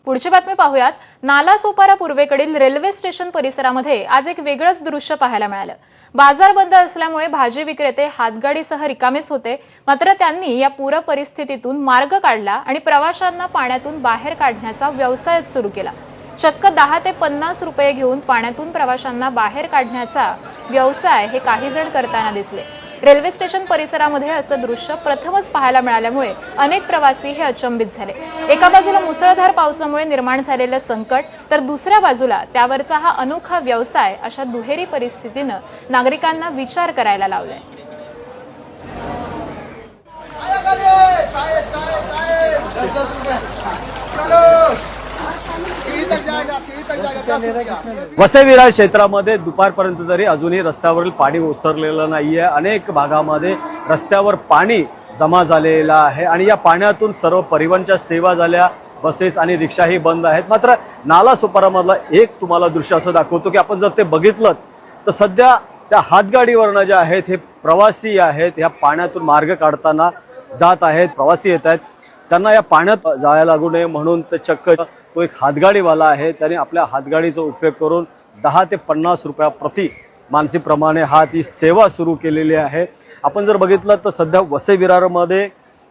पुढची बातमी पाहूयात। नालासोपारा पूर्वेकडील रेल्वे स्टेशन परिसरामध्ये आज एक वेगळंच दृश्य पाहायला मिळालं। बाजार बंद असल्यामुळे भाजी विक्रेते हातगाडीसह रिकामेच होते, मात्र त्यांनी या पूर परिस्थितीतून मार्ग काढला आणि प्रवाशांना पाण्यातून बाहेर काढण्याचा व्यवसाय सुरू केला। चक्क 10 ते 50 रुपये घेऊन पाण्यातून प्रवाशांना बाहेर काढण्याचा व्यवसाय हे काही जण करताना दिसले। रेल्वे स्टेशन परिसरामध्ये असं दृश्य प्रथमच पाहायला मिळाल्यामुळे अनेक प्रवासी हे अचंबित झाले। एका बाजूला मुसळधार पावसामुळे निर्माण झालेलं संकट, तर दुसऱ्या बाजूला त्यावरचा हा अनोखा व्यवसाय अशा दुहेरी परिस्थितीनं नागरिकांना विचार करायला लावलाय। वसई विरार क्षेत्रामध्ये दुपारपर्यंत जरी अजूनही रस्त्यावरील पाणी ओसरलेलं नाहीये। अनेक भागामध्ये रस्त्यावर पाणी जमा झालेलं आहे आणि या पाण्यातून सर्व परिवहनच्या सेवा झाल्या, बसेस आणि रिक्षाही बंद आहेत। मात्र नालासोपारामधलं एक तुम्हाला दृश्य असं दाखवतो की आपण जर ते बघितलं तर सध्या त्या हातगाडीवरनं जे आहेत हे प्रवासी आहेत, या पाण्यातून मार्ग काढताना जात आहेत, प्रवासी येत आहेत, त्यांना या पाण्यात जायला लागू नये म्हणून ते चक्क तो एक हातगाडीवाला आहे, त्याने आपल्या हातगाडीचा उपयोग करून 10 ते 50 रुपया प्रति माणसीप्रमाणे हा ती सेवा सुरू केलेली आहे। आपण जर बघितलं तर सध्या वसई विरारमध्ये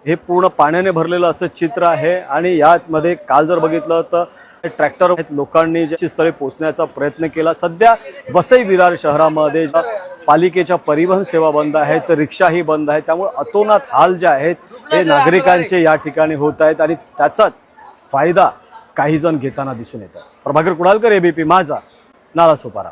हे पूर्ण पाण्याने भरलेलं असं चित्र आहे आणि यामध्ये काल जर बघितलं तर ट्रॅक्टर लोकांनी स्थळी पोहोचण्याचा प्रयत्न केला। सध्या वसई विरार शहरामध्ये पालिकेच्या परिवहन सेवा बंद आहेत, तर रिक्षाही बंद आहेत, त्यामुळे अतोनात हाल जे आहेत हे नागरिकांचे या ठिकाणी होत आहेत आणि त्याचाच फायदा काही जण घेताना दिसून येतात। प्रभाकर कुडालकर, एबीपी माझा, नालासोपारा।